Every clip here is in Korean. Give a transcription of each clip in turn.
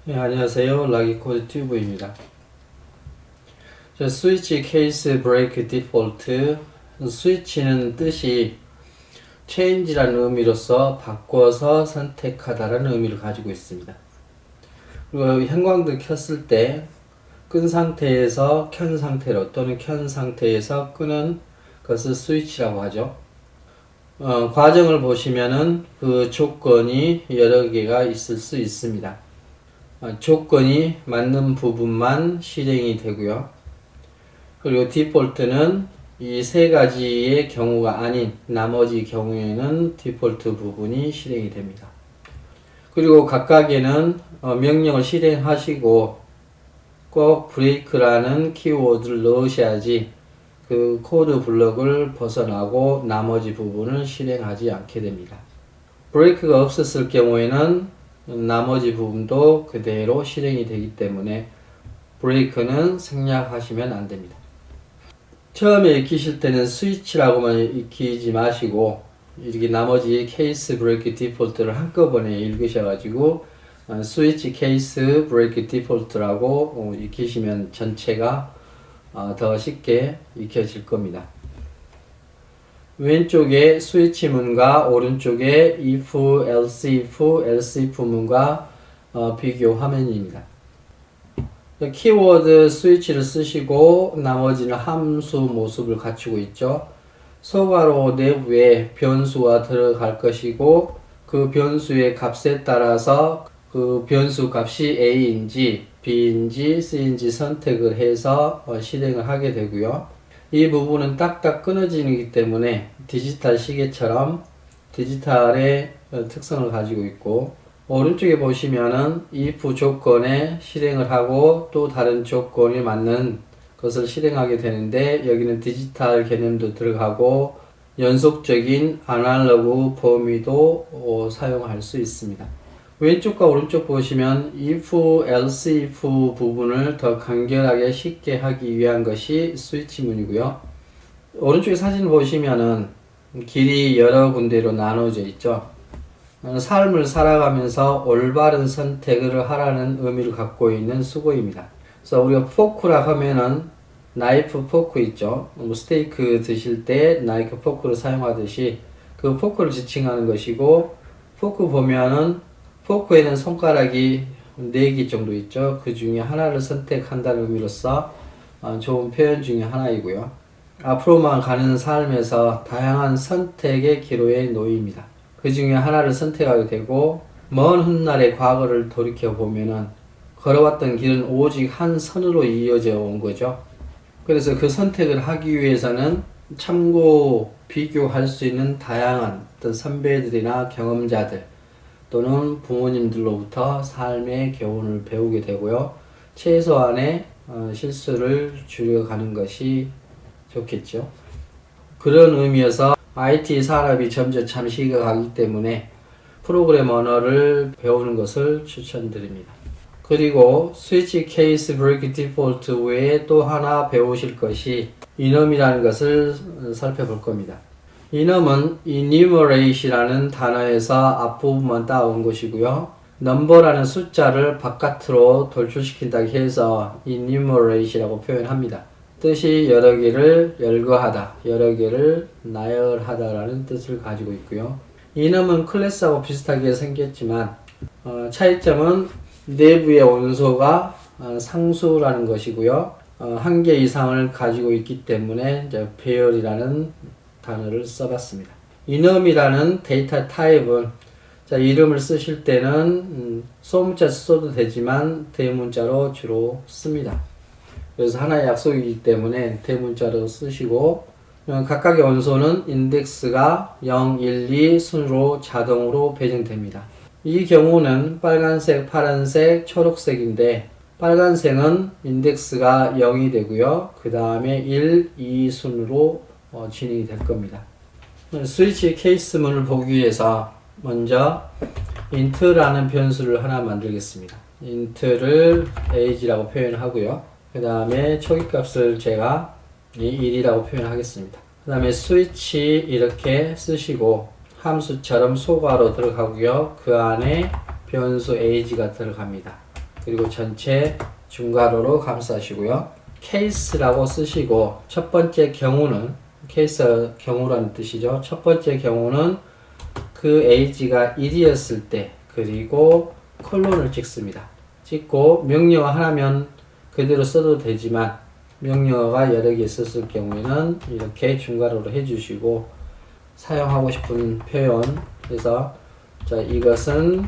네, 안녕하세요. 락이코드 튜브입니다. 스위치 케이스 브레이크 디폴트. 스위치는 뜻이 change라는 의미로서 바꿔서 선택하다라는 의미를 가지고 있습니다. 그리고 형광등 켰을 때 끈 상태에서 켠 상태로 또는 켠 상태에서 끄는 것을 스위치라고 하죠. 과정을 보시면은 그 조건이 여러 개가 있을 수 있습니다. 조건이 맞는 부분만 실행이 되고요. 그리고 디폴트는 이 세 가지의 경우가 아닌 나머지 경우에는 디폴트 부분이 실행이 됩니다. 그리고 각각에는 명령을 실행하시고 꼭 브레이크라는 키워드를 넣으셔야지 그 코드 블럭을 벗어나고 나머지 부분을 실행하지 않게 됩니다. 브레이크가 없었을 경우에는 나머지 부분도 그대로 실행이 되기 때문에 브레이크는 생략하시면 안 됩니다. 처음에 익히실 때는 스위치라고만 익히지 마시고 이렇게 나머지 케이스 브레이크 디폴트를 한꺼번에 읽으셔가지고 스위치 케이스 브레이크 디폴트라고 익히시면 전체가 더 쉽게 익혀질 겁니다. 왼쪽에 스위치 문과 오른쪽에 if, else if 문과 비교 화면입니다. 키워드 스위치를 쓰시고 나머지는 함수 모습을 갖추고 있죠. 소괄호 내부에 변수가 들어갈 것이고 그 변수의 값에 따라서 그 변수 값이 A인지 B인지 C인지 선택을 해서 실행을 하게 되고요. 이 부분은 딱딱 끊어지기 때문에 디지털 시계처럼 디지털의 특성을 가지고 있고, 오른쪽에 보시면은 if 조건에 실행을 하고 또 다른 조건에 맞는 것을 실행하게 되는데, 여기는 디지털 개념도 들어가고 연속적인 아날로그 범위도 사용할 수 있습니다. 왼쪽과 오른쪽 보시면 if, else if 부분을 더 간결하게 쉽게 하기 위한 것이 스위치문이고요. 오른쪽에 사진을 보시면은 길이 여러 군데로 나눠져 있죠. 삶을 살아가면서 올바른 선택을 하라는 의미를 갖고 있는 수고입니다. 그래서 우리가 포크라 하면은 나이프 포크 있죠. 스테이크 드실 때 나이프 포크를 사용하듯이 그 포크를 지칭하는 것이고, 포크 보면은 포크에는 손가락이 4개 정도 있죠. 그 중에 하나를 선택한다는 의미로서 좋은 표현 중에 하나이고요. 앞으로만 가는 삶에서 다양한 선택의 기로에 놓입니다. 그 중에 하나를 선택하게 되고, 먼 훗날의 과거를 돌이켜보면은 걸어왔던 길은 오직 한 선으로 이어져 온 거죠. 그래서 그 선택을 하기 위해서는 참고 비교할 수 있는 다양한 어떤 선배들이나 경험자들 또는 부모님들로부터 삶의 교훈을 배우게 되고요. 최소한의 실수를 줄여가는 것이 좋겠죠. 그런 의미에서 IT 산업이 점점 잠식해가기 때문에 프로그램 언어를 배우는 것을 추천드립니다. 그리고 스위치 케이스 브레이크 디폴트 외에 또 하나 배우실 것이 enum이라는 것을 살펴볼 겁니다. enum은 enumerate이라는 단어에서 앞부분만 따온 것이고요. number라는 숫자를 바깥으로 돌출시킨다고 해서 enumerate이라고 표현합니다. 뜻이 여러 개를 열거하다, 여러 개를 나열하다라는 뜻을 가지고 있고요. enum은 클래스하고 비슷하게 생겼지만 차이점은 내부의 원소가 상수라는 것이고요. 한 개 이상을 가지고 있기 때문에 배열이라는 단어를 써봤습니다. enum이라는 데이터 타입은 이름을 쓰실 때는 소문자 써도 되지만 대문자로 주로 씁니다. 그래서 하나의 약속이기 때문에 대문자로 쓰시고, 각각의 원소는 인덱스가 0, 1, 2 순으로 자동으로 배정됩니다. 이 경우는 빨간색, 파란색, 초록색인데 빨간색은 인덱스가 0이 되고요. 그 다음에 1, 2 순으로 진행이 될 겁니다. 스위치 케이스문을 보기 위해서 먼저 int라는 변수를 하나 만들겠습니다. int를 age라고 표현하고요. 그 다음에 초기값을 제가 1이라고 표현하겠습니다. 그 다음에 스위치 이렇게 쓰시고 함수처럼 소괄호 들어가고요. 그 안에 변수 age가 들어갑니다. 그리고 전체 중괄호로 감싸시고요. 케이스라고 쓰시고 첫 번째 경우는 케이스 경우라는 뜻이죠. 첫 번째 경우는 그 age가 1이었을 때 그리고 콜론을 찍습니다. 찍고 명령어 하나면 그대로 써도 되지만 명령어가 여러 개 있었을 경우에는 이렇게 중괄호로 해주시고 사용하고 싶은 표현 해서 자 이것은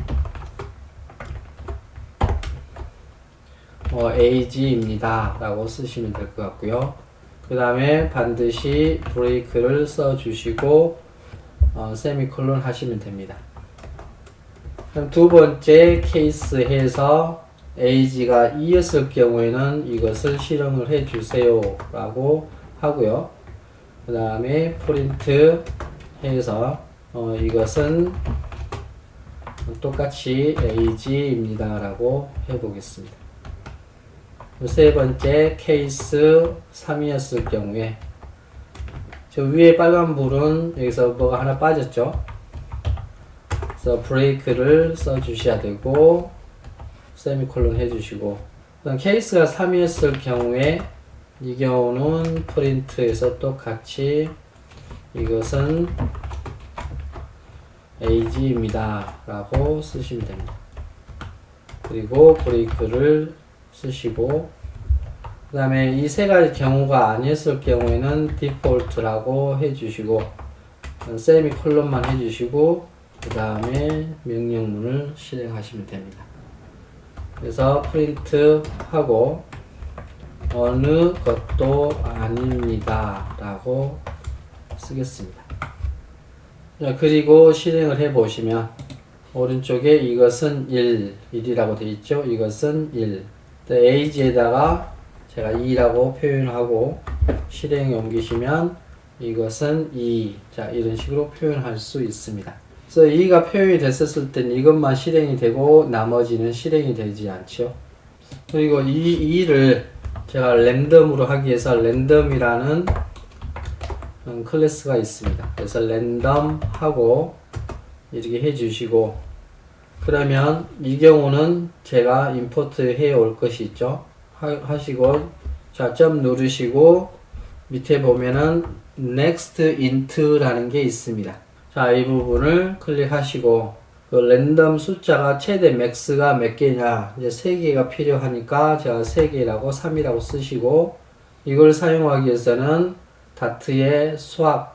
age입니다 라고 쓰시면 될 것 같고요. 그 다음에 반드시 브레이크를 써 주시고 세미콜론 하시면 됩니다. 그럼 두 번째 케이스 해서 age가 2였을 경우에는 이것을 실행을 해 주세요 라고 하고요. 그 다음에 프린트 해서 이것은 똑같이 age입니다 라고 해보겠습니다. 세 번째 케이스 3이었을 경우에 저 위에 빨간 불은 여기서 뭐가 하나 빠졌죠. 그래서 브레이크를 써 주셔야 되고 세미콜론 해주시고 그다음 케이스가 3이었을 경우에 이 경우는 프린트에서 똑같이 이것은 age입니다 라고 쓰시면 됩니다. 그리고 브레이크를 쓰시고 그 다음에 이 세 가지 경우가 아니었을 경우에는 디폴트라고 해주시고 세미콜론만 해주시고 그 다음에 명령문을 실행하시면 됩니다. 그래서 프린트 하고 어느 것도 아닙니다 라고 쓰겠습니다. 자, 그리고 실행을 해 보시면 오른쪽에 이것은 1이라고 되어 있죠. 이것은 1 age에다가 제가 2라고 표현하고 실행에 옮기시면 이것은 2 자 이런 식으로 표현할 수 있습니다. 그래서 2가 표현이 됐었을 땐 이것만 실행이 되고 나머지는 실행이 되지 않죠. 그리고 이 2를 제가 랜덤으로 하기 위해서 랜덤이라는 클래스가 있습니다. 그래서 랜덤 하고 이렇게 해주시고 그러면 이 경우는 제가 임포트 해 올 것이 있죠. 하시고 자 점 누르시고 밑에 보면은 next int라는 게 있습니다. 자 이 부분을 클릭하시고 그 랜덤 숫자가 최대 맥스가 몇 개냐 이제 3개가 필요하니까 제가 3개라고 3이라고 쓰시고 이걸 사용하기 위해서는 다트의 swap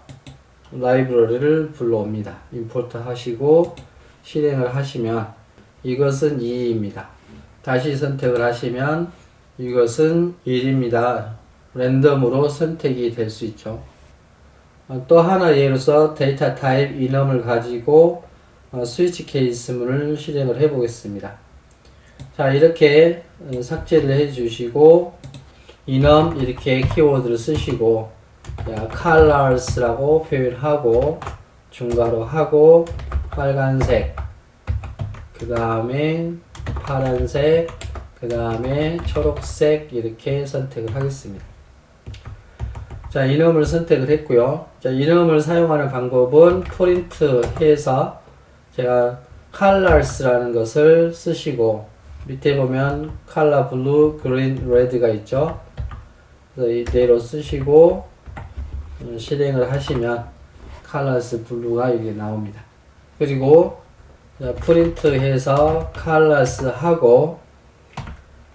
라이브러리를 불러옵니다. 임포트 하시고 실행을 하시면 이것은 2입니다. 다시 선택을 하시면 이것은 1입니다. 랜덤으로 선택이 될 수 있죠. 또 하나 예로서 데이터 타입 enum을 가지고 스위치 케이스문을 실행을 해 보겠습니다. 자 이렇게 삭제를 해 주시고 enum 이렇게 키워드를 쓰시고 colors라고 표현하고 중괄호 하고 빨간색 그 다음에 파란색 그 다음에 초록색 이렇게 선택을 하겠습니다. 자 enum을 선택을 했고요. 자 enum을 사용하는 방법은 프린트 해서 제가 colors라는 것을 쓰시고 밑에 보면 color blue, green, red가 있죠. 그래서 이대로 쓰시고 실행을 하시면 colors blue가 이렇게 나옵니다. 그리고 프린트 해서 colors 하고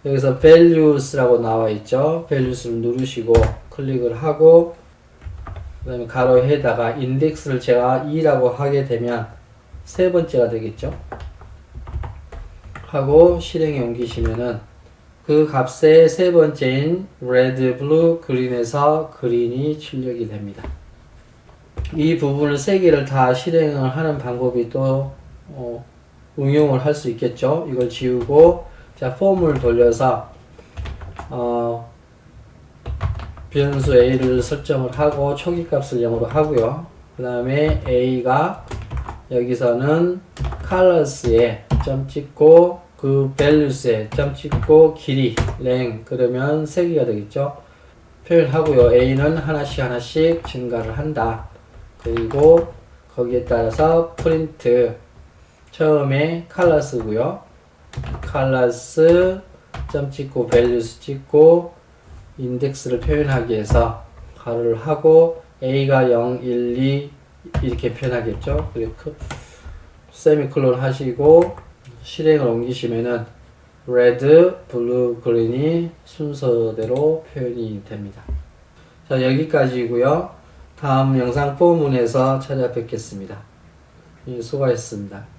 여기서 values라고 나와 있죠. values를 누르시고 클릭을 하고 그 다음에 가로에다가 인덱스를 제가 2라고 하게 되면 세 번째가 되겠죠. 하고 실행에 옮기시면은 그 값의 세 번째인 red, blue, green에서 green이 출력이 됩니다. 이 부분을 세 개를 다 실행을 하는 방법이 또 응용을 할 수 있겠죠. 이걸 지우고 자 폼을 돌려서 변수 a를 설정을 하고 초기값을 0으로 하고요. 그 다음에 a가 여기서는 colors에 점 찍고 그 values에 점 찍고 길이 랭 그러면 3개가 되겠죠. 표현하고요. a는 하나씩 증가를 한다. 그리고 거기에 따라서 프린트 처음에 colors고요. colors 점 찍고 values 찍고 인덱스를 표현하기 위해서 가로를 하고 a가 0, 1, 2 이렇게 표현하겠죠. 그리고 세미콜론 하시고 실행을 옮기시면은 red, blue, green이 순서대로 표현이 됩니다. 자, 여기까지고요. 다음 영상 포문에서 찾아뵙겠습니다. 수고하셨습니다.